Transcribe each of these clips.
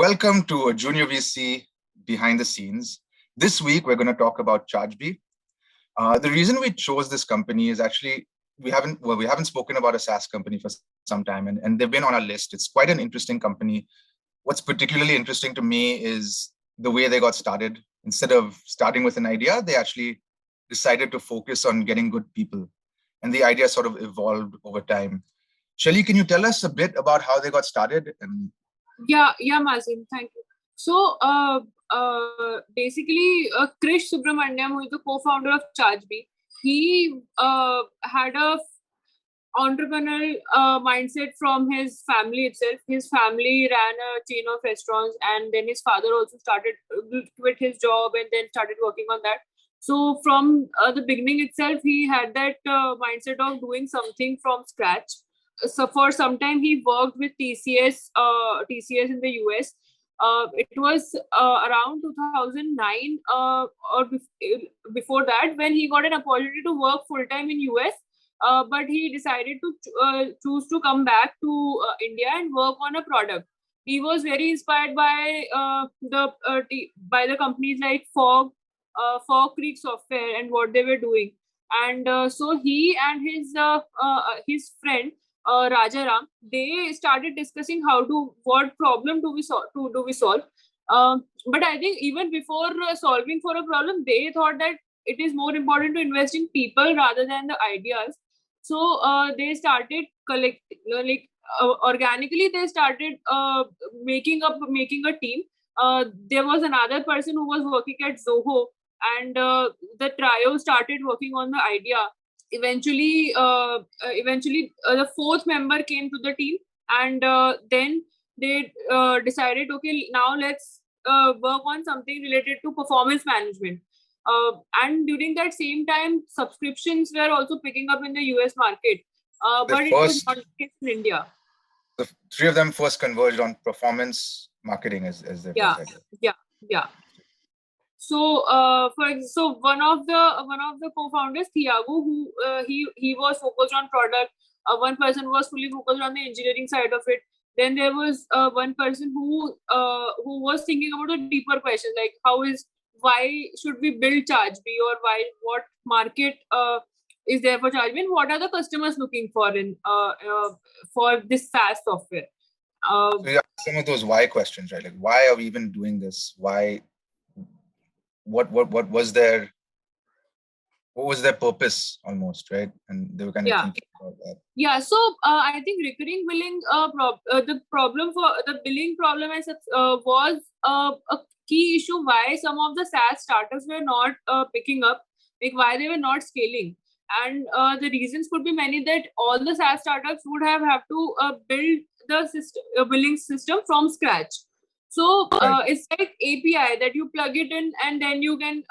Welcome to a Junior VC Behind the Scenes. This week, we're going to talk about Chargebee. The reason we chose this company is actually we haven't spoken about a SaaS company for some time, and they've been on our list. It's quite an interesting company. What's particularly interesting to me is the way they got started. Instead of starting with an idea, they actually decided to focus on getting good people, and the idea sort of evolved over time. Shelly, can you tell us a bit about how they got started? And Yeah, Mazin, thank you. So, basically, Krish Subramaniam, who is the co-founder of Chargebee, he had a entrepreneurial mindset from his family itself. His family ran a chain of restaurants, and then his father also started quit his job and then started working on that. So, from the beginning itself, he had that mindset of doing something from scratch. So for some time he worked with TCS in the US. It was around 2009 or before that when he got an opportunity to work full time in US. But he decided to choose to come back to India and work on a product. He was very inspired by the companies like Fog Creek Software and what they were doing. And so he and his friend Rajaram, they started discussing what problem do we solve. But I think even before solving for a problem, they thought that it is more important to invest in people rather than the ideas. So they started organically. They started making a team. There was another person who was working at Zoho, and the trio started working on the idea. Eventually the fourth member came to the team, and then they decided, okay, now let's work on something related to performance management. And during that same time, subscriptions were also picking up in the US market, but it was not the case in India. The three of them first converged on performance marketing as their first idea. Yeah. So, one of the co-founders, Thiago, who he was focused on product. One person was fully focused on the engineering side of it. Then there was one person who was thinking about a deeper question, like why should we build Chargebee, or what market is there for Chargebee, and what are the customers looking for for this SaaS software. So yeah, some of those why questions, right? Like, why are we even doing this? Why? What was their purpose almost, right? And they were kind of thinking about that. Yeah, so I think recurring billing the problem for the billing problem was a key issue why some of the SaaS startups were not picking up, like why they were not scaling. And the reasons could be many, that all the SaaS startups would have to build the system, billing system from scratch. So it's like API that you plug it in, and then you can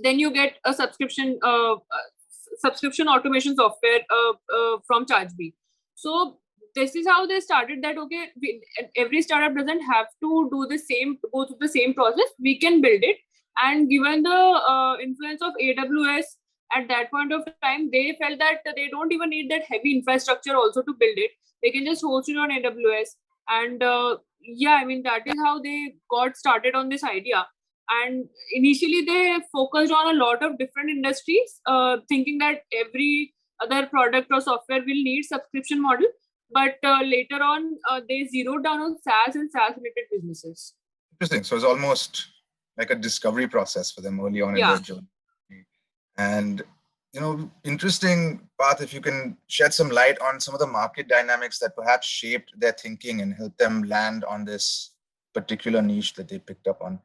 then you get a subscription automation software from Chargebee. So this is how they started that, okay, every startup doesn't have to go through the same process. We can build it. And given the influence of AWS at that point of time, they felt that they don't even need that heavy infrastructure also to build it. They can just host it on AWS. And that is how they got started on this idea. And initially they focused on a lot of different industries, thinking that every other product or software will need subscription model. But later on, they zeroed down on SaaS and SaaS related businesses. Interesting. So it's almost like a discovery process for them early on in their journey. And interesting path, if you can shed some light on some of the market dynamics that perhaps shaped their thinking and helped them land on this particular niche that they picked up on.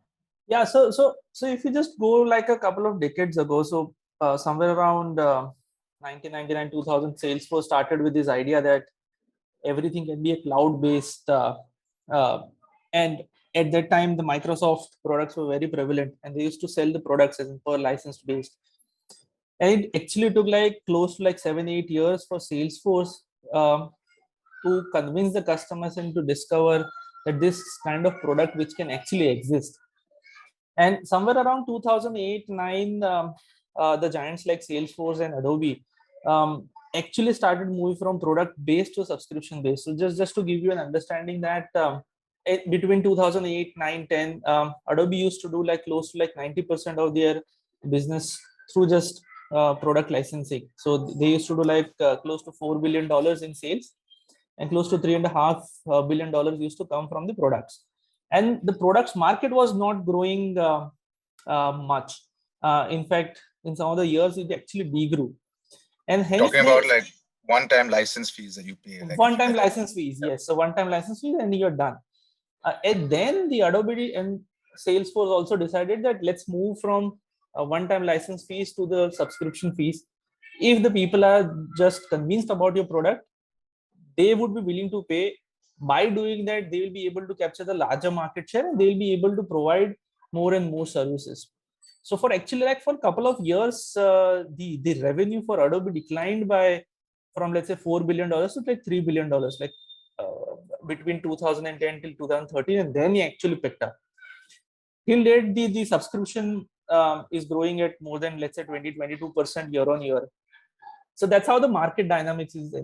Yeah, so if you just go like a couple of decades ago, so somewhere around 1999, 2000, Salesforce started with this idea that everything can be a cloud-based, and at that time the Microsoft products were very prevalent, and they used to sell the products as per license based. And it actually took like close to like 7-8 years for Salesforce to convince the customers and to discover that this kind of product which can actually exist. And somewhere around 2008-9, the giants like Salesforce and Adobe actually started moving from product based to subscription based. So just to give you an understanding that between 2008, 9, 10, Adobe used to do like close to like 90% of their business through just product licensing. So they used to do like close to $4 billion in sales, and close to $3.5 billion used to come from the products. And the products market was not growing much. In fact, in some of the years, it actually degrew. And hence talking about like one-time license fees that you pay. Like one-time license fees, yes. So one-time license fees, and you're done. And then the Adobe and Salesforce also decided that let's move from one-time license fees to the subscription fees. If the people are just convinced about your product, they would be willing to pay. By doing that, they will be able to capture the larger market share, and they will be able to provide more and more services. So for actually like for a couple of years, the revenue for Adobe declined by from let's say $4 billion to like $3 billion, like between 2010 till 2013, and then he actually picked up. Till date, the subscription is growing at more than let's say 20-22% year on year. So that's how the market dynamics is.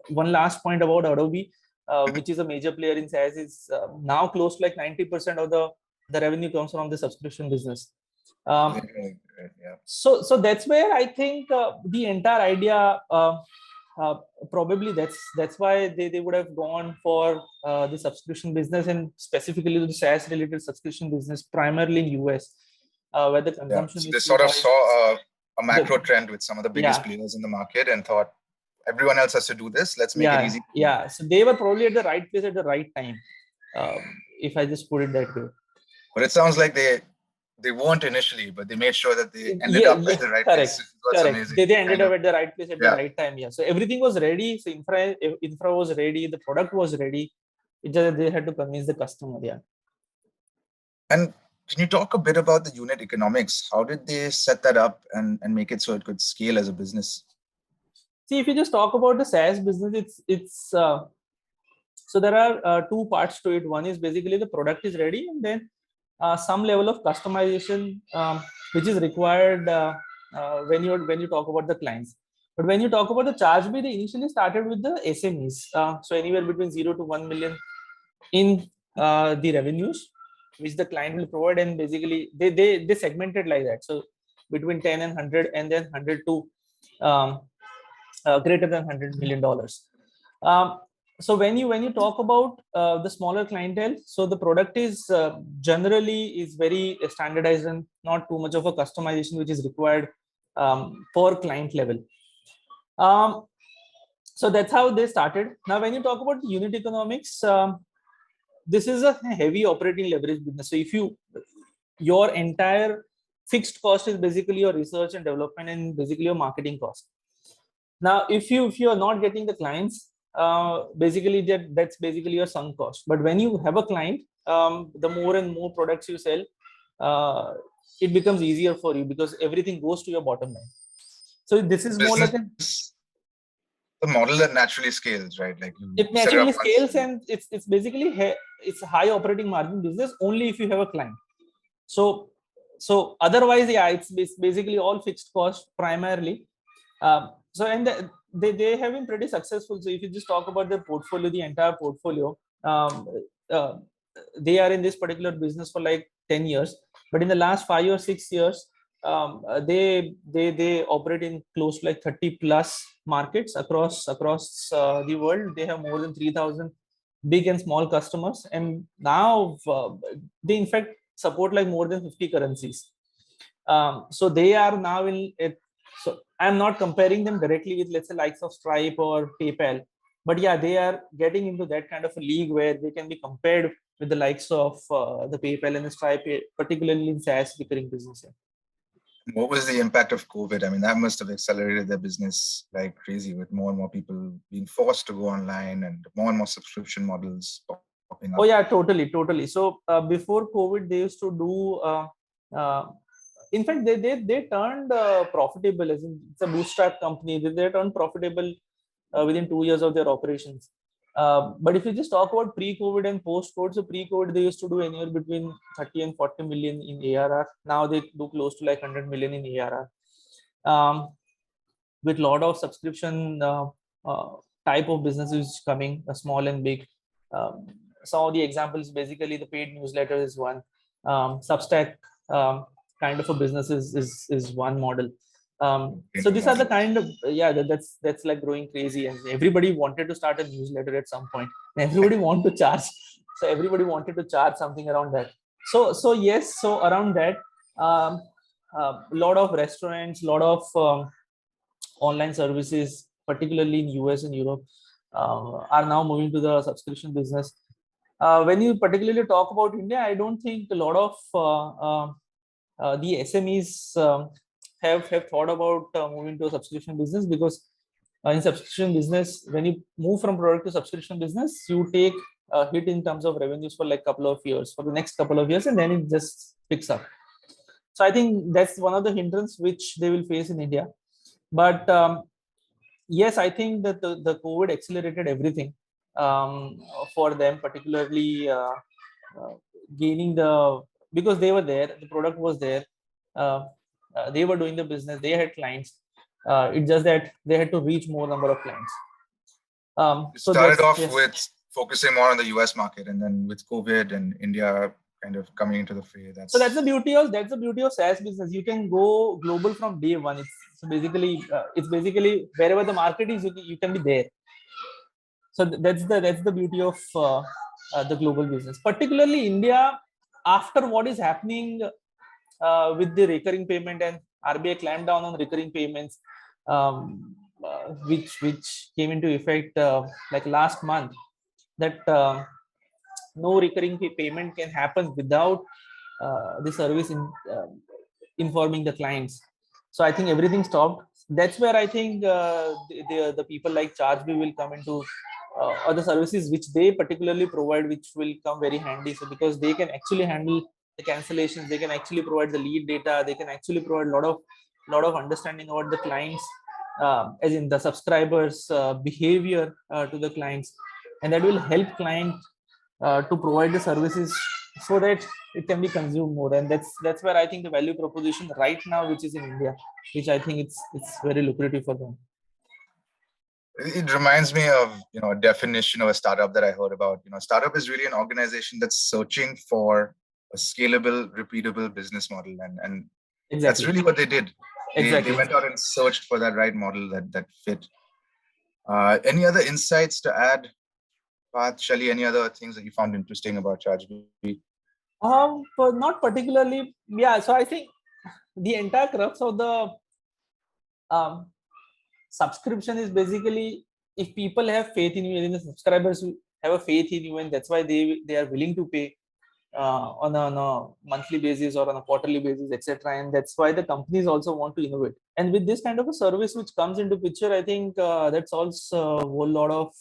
One last point about Adobe, which is a major player in SaaS, is now close to like 90% of the revenue comes from the subscription business. yeah. So that's where I think the entire idea, probably that's why they would have gone for the subscription business, and specifically the SaaS related subscription business, primarily in US, where the consumption So is they sort of high. saw a macro trend with some of the biggest players in the market and thought, everyone else has to do this. Let's make it easy. Yeah. So they were probably at the right place at the right time, if I just put it that way. But it sounds like they weren't initially, but they made sure that they ended up at the right place. Correct. Amazing. They ended up at the right place at the right time. Yeah. So everything was ready. So infra was ready. The product was ready. It just they had to convince the customer. Yeah. And can you talk a bit about the unit economics? How did they set that up and make it so it could scale as a business? See, if you just talk about the SaaS business, it's so there are two parts to it. One is basically the product is ready, and then some level of customization which is required when you talk about the clients. But when you talk about the ChargeBee, they initially started with the SMEs, so anywhere between 0 to 1 million in the revenues which the client will provide, and basically they segmented like that. So between 10 and 100, and then 100 to greater than $100 million. So when you talk about the smaller clientele, so the product is generally is very standardized and not too much of a customization which is required for client level. So that's how they started. Now, when you talk about unit economics, this is a heavy operating leverage business. So if your entire fixed cost is basically your research and development and basically your marketing cost. Now, if you are not getting the clients, basically that's basically your sunk cost. But when you have a client, the more and more products you sell, it becomes easier for you because everything goes to your bottom line. So this is more like the model that naturally scales, right? Like it naturally scales, and it's basically it's a high operating margin business only if you have a client. So otherwise, yeah, it's basically all fixed cost primarily. So and they have been pretty successful. So if you just talk about their portfolio, the entire portfolio, they are in this particular business for like 10 years. But in the last 5 or 6 years, they operate in close to like 30 plus markets across the world. They have more than 3,000 big and small customers, and now they in fact support like more than 50 currencies. So they are now in it. So I'm not comparing them directly with, let's say, likes of Stripe or PayPal, but yeah, they are getting into that kind of a league where they can be compared with the likes of the PayPal and the Stripe, particularly in SaaS recurring business. What was the impact of COVID? I mean, that must have accelerated their business like crazy, with more and more people being forced to go online and more subscription models popping up. Oh yeah, totally. So before COVID, they used to do. In fact, they turned profitable. As in, it's a bootstrap company. They turned profitable within 2 years of their operations. But if you just talk about pre-COVID and post-COVID, so pre-COVID they used to do anywhere between 30 and 40 million in ARR. Now they do close to like 100 million in ARR, with a lot of subscription type of businesses coming, small and big. some of the examples, basically the paid newsletter is one. Substack kind of a business is one model. So these are the kind of that's like growing crazy, and everybody wanted to start a newsletter at some point. Everybody wanted to charge, so everybody wanted to charge something around that. So yes, so around that, a lot of restaurants, lot of online services, particularly in US and Europe, are now moving to the subscription business. When you particularly talk about India, I don't think a lot of the SMEs have thought about moving to a subscription business, because in subscription business, when you move from product to subscription business, you take a hit in terms of revenues for like couple of years, for the next couple of years, and then it just picks up. So I think that's one of the hindrances which they will face in India. But yes, I think that the COVID accelerated everything for them, particularly gaining because they were there, the product was there, they were doing the business, they had clients. It's just that they had to reach more number of clients. So started off with focusing more on the US market, and then with COVID and India kind of coming into the fray. So that's the beauty of SaaS business. You can go global from day one. It's basically wherever the market is, you can be there. So that's the beauty of the global business, particularly India. After what is happening with the recurring payment, and RBI clamped down on recurring payments, which came into effect like last month, that no recurring payment can happen without the service informing the clients. So I think everything stopped. That's where I think the people like Chargebee will come into, or the services which they particularly provide, which will come very handy. So because they can actually handle the cancellations, they can actually provide the lead data, they can actually provide a lot of understanding about the clients, as in the subscribers behavior to the clients, and that will help client to provide the services so that it can be consumed more. And that's where I think the value proposition right now, which is in India, which I think it's very lucrative for them. It reminds me of, a definition of a startup that I heard about. Startup is really an organization that's searching for a scalable, repeatable business model, and exactly. That's really what they did. They went out and searched for that right model that fit. Any other insights to add, Parth, Shelly? Any other things that you found interesting about Chargebee? But not particularly. Yeah. So I think the entire crux of the subscription is basically, if people have faith in you, and the subscribers have a faith in you, and that's why they are willing to pay on a monthly basis or on a quarterly basis, etc. And that's why the companies also want to innovate. And with this kind of a service which comes into picture, I think that solves a whole lot of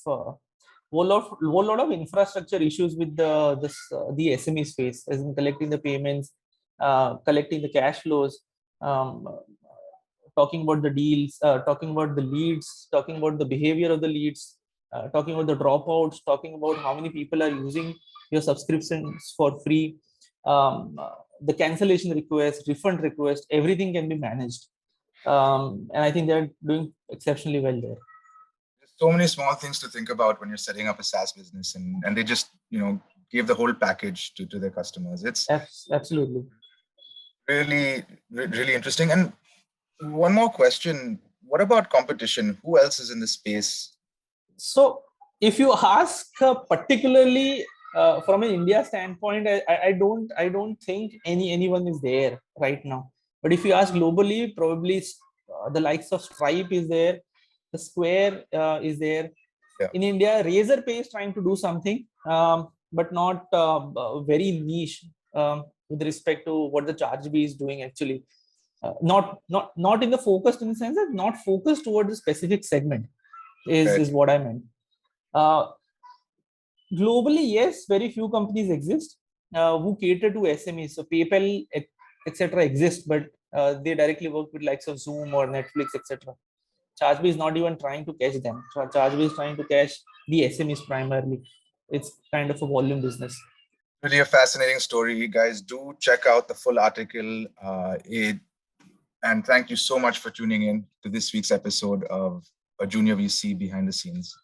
infrastructure issues with the SME space, as in collecting the payments, collecting the cash flows, talking about the deals, talking about the leads, talking about the behavior of the leads, talking about the dropouts, talking about how many people are using your subscriptions for free, the cancellation request, refund request, everything can be managed. And I think they're doing exceptionally well there. There's so many small things to think about when you're setting up a SaaS business, and they just, give the whole package to their customers. It's absolutely really, really interesting. And one more question: what about competition? Who else is in the space? So if you ask particularly from an India standpoint, I don't think anyone is there right now. But if you ask globally, probably the likes of Stripe is there, the Square is there. Yeah. In India, Razorpay is trying to do something, but not very niche with respect to what the Chargebee is doing actually. Not in the focused, in the sense that not focused towards a specific segment is what I meant. Globally, yes, very few companies exist who cater to SMEs. So PayPal, etc. exist, but they directly work with likes of Zoom or Netflix, etc. Chargebee is not even trying to catch them. So Chargebee is trying to catch the SMEs primarily. It's kind of a volume business. Really a fascinating story. Guys, do check out the full article. And thank you so much for tuning in to this week's episode of A Junior VC Behind the Scenes.